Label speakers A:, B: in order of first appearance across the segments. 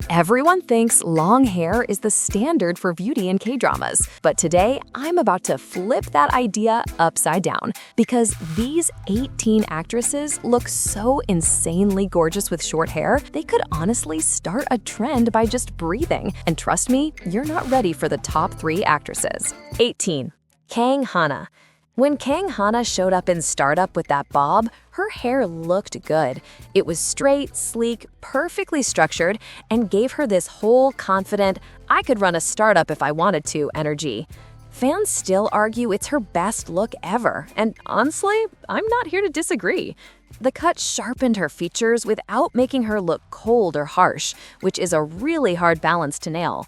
A: Everyone thinks long hair is the standard for beauty in K-dramas, but today I'm about to flip that idea upside down because these 18 actresses look so insanely gorgeous with short hair, they could honestly start a trend by just breathing. And trust me, you're not ready for the top 3 actresses. 18. Kang Hana. When Kang Hana showed up in Startup with that bob, her hair looked good. It was straight, sleek, perfectly structured, and gave her this whole confident, I could run a startup if I wanted to energy. Fans still argue it's her best look ever, and honestly, I'm not here to disagree. The cut sharpened her features without making her look cold or harsh, which is a really hard balance to nail.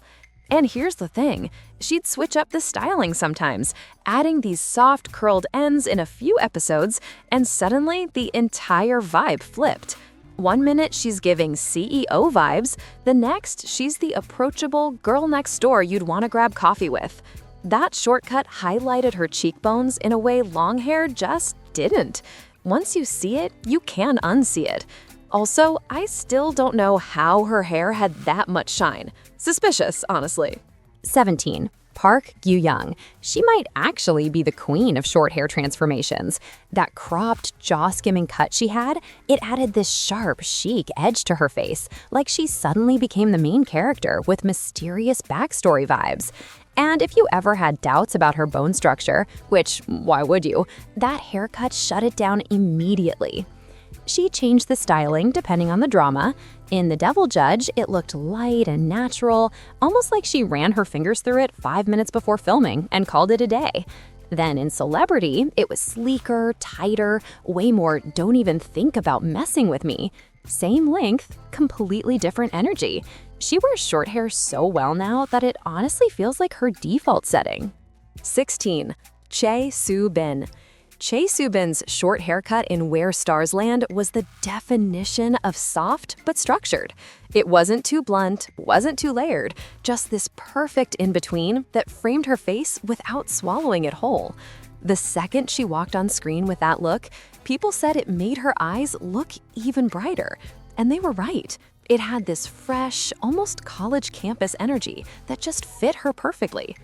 A: And here's the thing, she'd switch up the styling sometimes, adding these soft curled ends in a few episodes, and suddenly the entire vibe flipped. One minute she's giving CEO vibes, the next she's the approachable girl next door you'd want to grab coffee with. That shortcut highlighted her cheekbones in a way long hair just didn't. Once you see it, you can unsee it. Also, I still don't know how her hair had that much shine. Suspicious, honestly. 17. Park Gyu-young. She might actually be the queen of short hair transformations. That cropped, jaw-skimming cut she had, it added this sharp, chic edge to her face, like she suddenly became the main character with mysterious backstory vibes. And if you ever had doubts about her bone structure, which, why would you, that haircut shut it down immediately. She changed the styling depending on the drama. In The Devil Judge, it looked light and natural, almost like she ran her fingers through it 5 minutes before filming and called it a day. Then in Celebrity, it was sleeker, tighter, way more don't even think about messing with me. Same length, completely different energy. She wears short hair so well now that it honestly feels like her default setting. 16. Chae Soo-bin. Chae Soo-bin's short haircut in Where Stars Land was the definition of soft but structured. It wasn't too blunt, wasn't too layered, just this perfect in-between that framed her face without swallowing it whole. The second she walked on screen with that look, people said it made her eyes look even brighter. And they were right. It had this fresh, almost college campus energy that just fit her perfectly.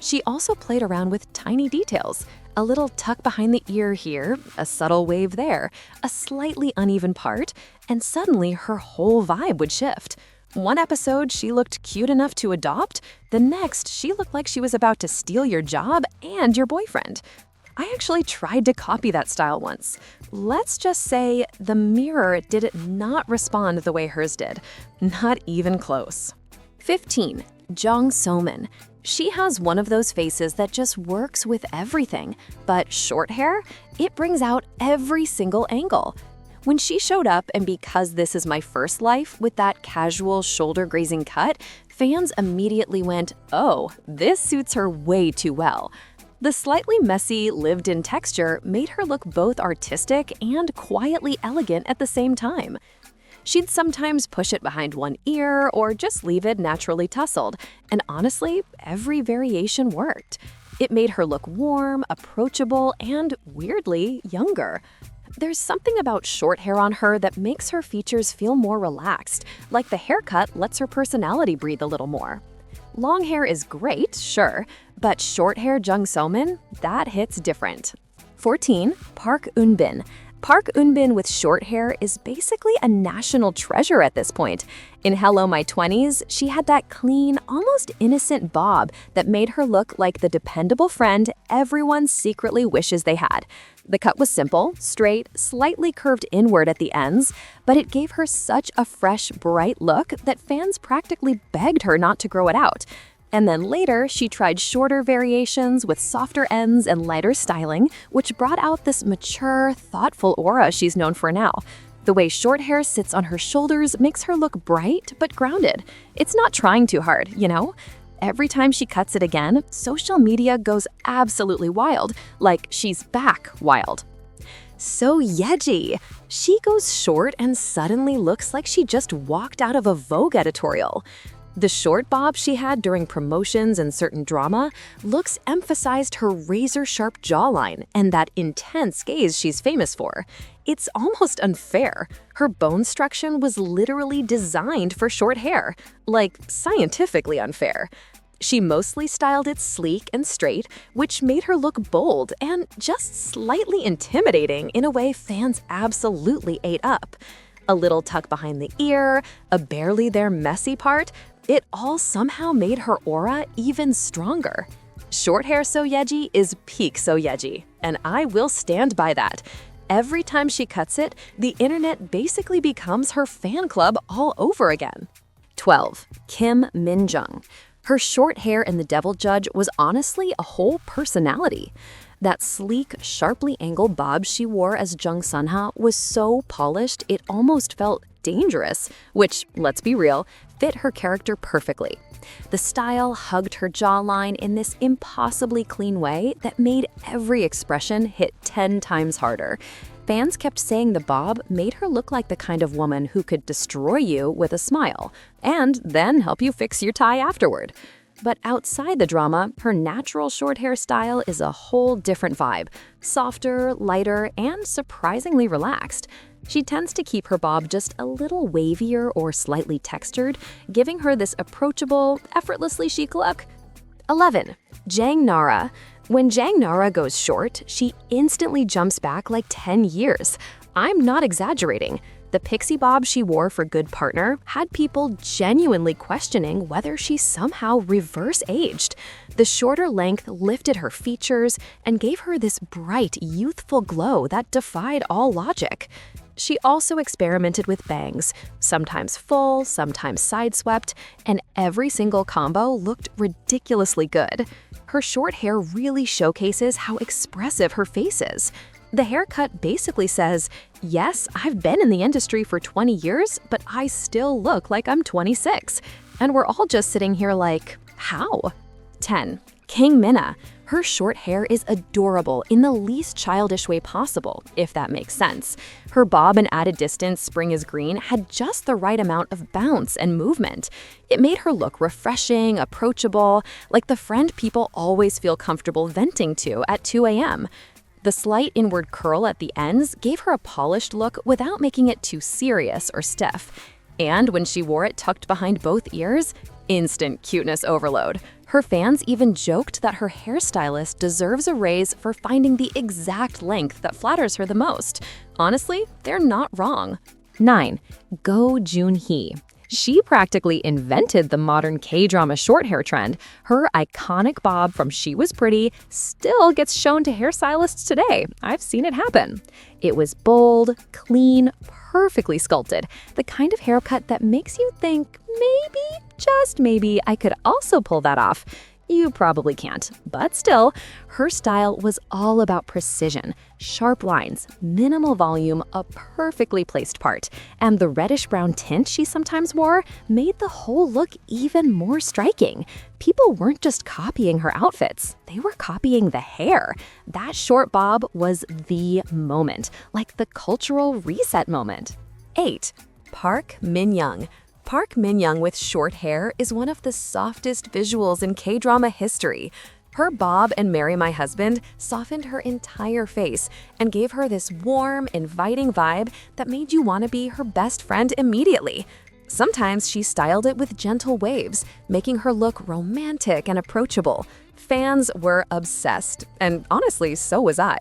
A: She also played around with tiny details. A little tuck behind the ear here, a subtle wave there, a slightly uneven part, and suddenly her whole vibe would shift. One episode, she looked cute enough to adopt. The next, she looked like she was about to steal your job and your boyfriend. I actually tried to copy that style once. Let's just say the mirror did not respond the way hers did. Not even close. 15. Jung So-min. She has one of those faces that just works with everything, but short hair, it brings out every single angle. When she showed up, and because this is my first life, with that casual shoulder-grazing cut, fans immediately went, oh, this suits her way too well. The slightly messy, lived-in texture made her look both artistic and quietly elegant at the same time. She'd sometimes push it behind one ear or just leave it naturally tousled, and honestly, every variation worked. It made her look warm, approachable, and weirdly, younger. There's something about short hair on her that makes her features feel more relaxed, like the haircut lets her personality breathe a little more. Long hair is great, sure, but short hair Jung So-min, that hits different. 14. Park Eun-bin. Park Eun-bin with short hair is basically a national treasure at this point. In Hello My 20s, she had that clean, almost innocent bob that made her look like the dependable friend everyone secretly wishes they had. The cut was simple, straight, slightly curved inward at the ends, but it gave her such a fresh, bright look that fans practically begged her not to grow it out. And then later, she tried shorter variations with softer ends and lighter styling, which brought out this mature, thoughtful aura she's known for now. The way short hair sits on her shoulders makes her look bright but grounded. It's not trying too hard, you know? Every time she cuts it again, social media goes absolutely wild, like she's back wild. So Yeji. She goes short and suddenly looks like she just walked out of a Vogue editorial. The short bob she had during promotions and certain drama looks emphasized her razor-sharp jawline and that intense gaze she's famous for. It's almost unfair. Her bone structure was literally designed for short hair, like scientifically unfair. She mostly styled it sleek and straight, which made her look bold and just slightly intimidating in a way fans absolutely ate up. A little tuck behind the ear, a barely there messy part, it all somehow made her aura even stronger. Short hair Soyeji is peak Soyeji, and I will stand by that. Every time she cuts it, the internet basically becomes her fan club all over again. 12. Kim Min-jung. Her short hair in The Devil Judge was honestly a whole personality. That sleek, sharply angled bob she wore as Jung Sunha was so polished it almost felt dangerous, which, let's be real, fit her character perfectly. The style hugged her jawline in this impossibly clean way that made every expression hit 10 times harder. Fans kept saying the bob made her look like the kind of woman who could destroy you with a smile, and then help you fix your tie afterward. But outside the drama, her natural short hair style is a whole different vibe, softer, lighter, and surprisingly relaxed. She tends to keep her bob just a little wavier or slightly textured, giving her this approachable, effortlessly chic look. 11. Jang Nara. When Jang Nara goes short, she instantly jumps back like 10 years. I'm not exaggerating. The pixie bob she wore for Good Partner had people genuinely questioning whether she somehow reverse-aged. The shorter length lifted her features and gave her this bright, youthful glow that defied all logic. She also experimented with bangs, sometimes full, sometimes side-swept, and every single combo looked ridiculously good. Her short hair really showcases how expressive her face is. The haircut basically says, yes, I've been in the industry for 20 years, but I still look like I'm 26. And we're all just sitting here like, how? 10. King Minna. Her short hair is adorable in the least childish way possible, if that makes sense. Her bob and added distance Spring is Green had just the right amount of bounce and movement. It made her look refreshing, approachable, like the friend people always feel comfortable venting to at 2 a.m. The slight inward curl at the ends gave her a polished look without making it too serious or stiff. And when she wore it tucked behind both ears, instant cuteness overload. Her fans even joked that her hairstylist deserves a raise for finding the exact length that flatters her the most. Honestly, they're not wrong. 9. Go Joon-hee. She practically invented the modern K-drama short hair trend. Her iconic bob from She Was Pretty still gets shown to hairstylists today. I've seen it happen. It was bold, clean, perfectly sculpted, the kind of haircut that makes you think, maybe, just maybe, I could also pull that off. You probably can't, but still, her style was all about precision, sharp lines, minimal volume, a perfectly placed part, and the reddish-brown tint she sometimes wore made the whole look even more striking. People weren't just copying her outfits, they were copying the hair. That short bob was the moment, like the cultural reset moment. 8. Park Min-young. Park Min-young with short hair is one of the softest visuals in K-drama history. Her bob and Marry My Husband softened her entire face and gave her this warm, inviting vibe that made you want to be her best friend immediately. Sometimes she styled it with gentle waves, making her look romantic and approachable. Fans were obsessed, and honestly, so was I.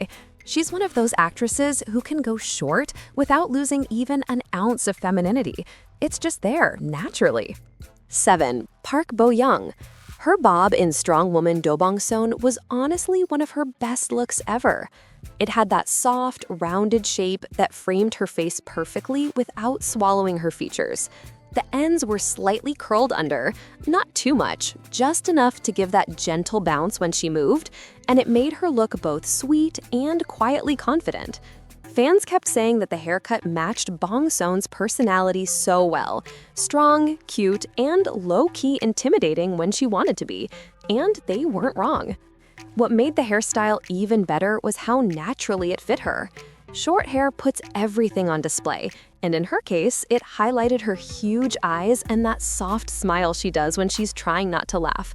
A: She's one of those actresses who can go short without losing even an ounce of femininity. It's just there, naturally. 7. Park Bo-young. Her bob in Strong Woman Dobongseon was honestly one of her best looks ever. It had that soft, rounded shape that framed her face perfectly without swallowing her features. The ends were slightly curled under, not too much, just enough to give that gentle bounce when she moved, and it made her look both sweet and quietly confident. Fans kept saying that the haircut matched Bong Soon's personality so well. Strong, cute, and low-key intimidating when she wanted to be, and they weren't wrong. What made the hairstyle even better was how naturally it fit her. Short hair puts everything on display, and in her case, it highlighted her huge eyes and that soft smile she does when she's trying not to laugh.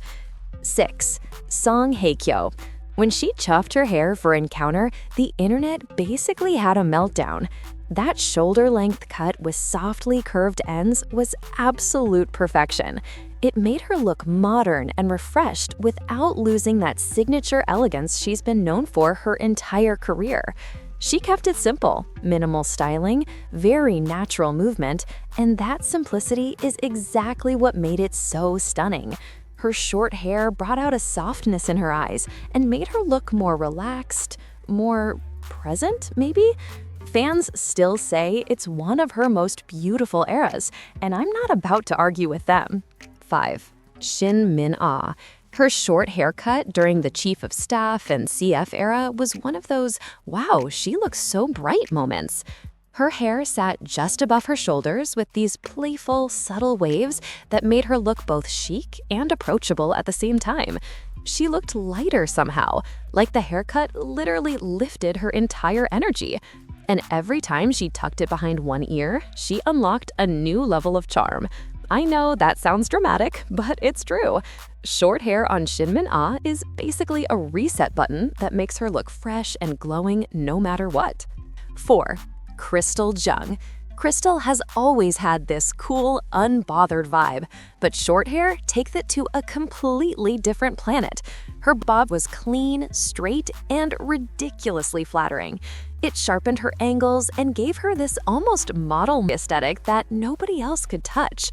A: 6. Song Hye-kyo. When she chuffed her hair for Encounter, the internet basically had a meltdown. That shoulder-length cut with softly curved ends was absolute perfection. It made her look modern and refreshed without losing that signature elegance she's been known for her entire career. She kept it simple, minimal styling, very natural movement, and that simplicity is exactly what made it so stunning. Her short hair brought out a softness in her eyes and made her look more relaxed, more present, maybe? Fans still say it's one of her most beautiful eras, and I'm not about to argue with them. 5. Shin Min-ah. Her short haircut during the Chief of Staff and CF era was one of those, wow, she looks so bright moments. Her hair sat just above her shoulders with these playful, subtle waves that made her look both chic and approachable at the same time. She looked lighter somehow, like the haircut literally lifted her entire energy. And every time she tucked it behind one ear, she unlocked a new level of charm. I know that sounds dramatic, but it's true. Short hair on Shin Min-ah is basically a reset button that makes her look fresh and glowing no matter what. 4. Crystal Jung. Crystal has always had this cool, unbothered vibe, but short hair takes it to a completely different planet. Her bob was clean, straight, and ridiculously flattering. It sharpened her angles and gave her this almost model aesthetic that nobody else could touch.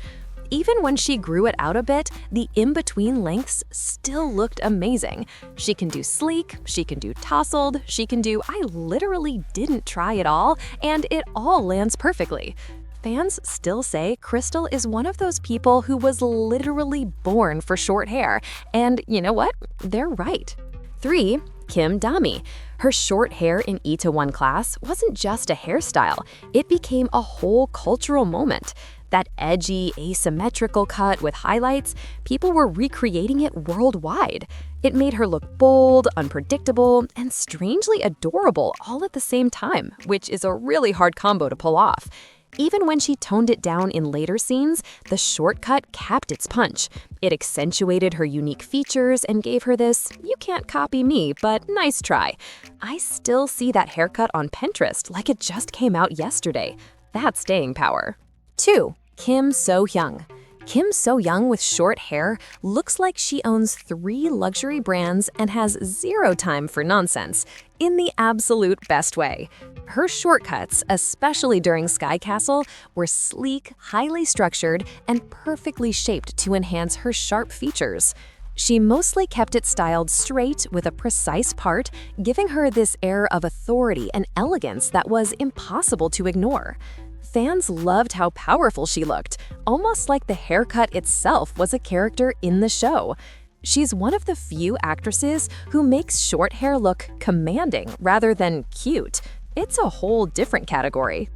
A: Even when she grew it out a bit, the in-between lengths still looked amazing. She can do sleek, she can do tousled, she can do I literally didn't try it all, and it all lands perfectly. Fans still say Crystal is one of those people who was literally born for short hair, and you know what? They're right. 3. Kim Dami. Her short hair in Itaewon Class wasn't just a hairstyle, it became a whole cultural moment. That edgy, asymmetrical cut with highlights, people were recreating it worldwide. It made her look bold, unpredictable, and strangely adorable all at the same time, which is a really hard combo to pull off. Even when she toned it down in later scenes, the short cut capped its punch. It accentuated her unique features and gave her this, you can't copy me, but nice try. I still see that haircut on Pinterest like it just came out yesterday. That's staying power. 2. Kim So-hyung. Kim So-hyung with short hair looks like she owns 3 luxury brands and has zero time for nonsense, in the absolute best way. Her shortcuts, especially during Sky Castle, were sleek, highly structured, and perfectly shaped to enhance her sharp features. She mostly kept it styled straight with a precise part, giving her this air of authority and elegance that was impossible to ignore. Fans loved how powerful she looked, almost like the haircut itself was a character in the show. She's one of the few actresses who makes short hair look commanding rather than cute. It's a whole different category.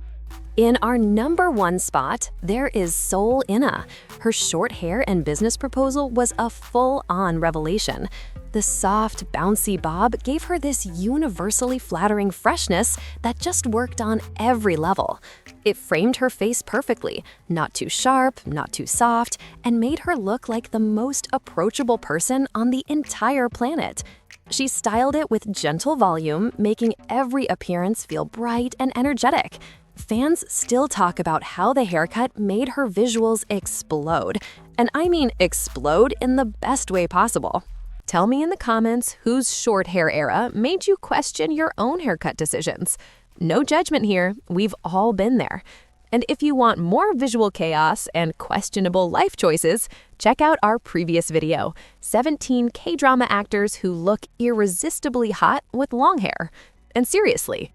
A: In our number 1 spot, there is Sol In-ah. Her short hair and business proposal was a full-on revelation. The soft, bouncy bob gave her this universally flattering freshness that just worked on every level. It framed her face perfectly, not too sharp, not too soft, and made her look like the most approachable person on the entire planet. She styled it with gentle volume, making every appearance feel bright and energetic. Fans still talk about how the haircut made her visuals explode. And I mean explode in the best way possible. Tell me in the comments whose short hair era made you question your own haircut decisions. No judgment here, we've all been there. And if you want more visual chaos and questionable life choices, check out our previous video, 17 K-drama actors who look irresistibly hot with long hair. And seriously,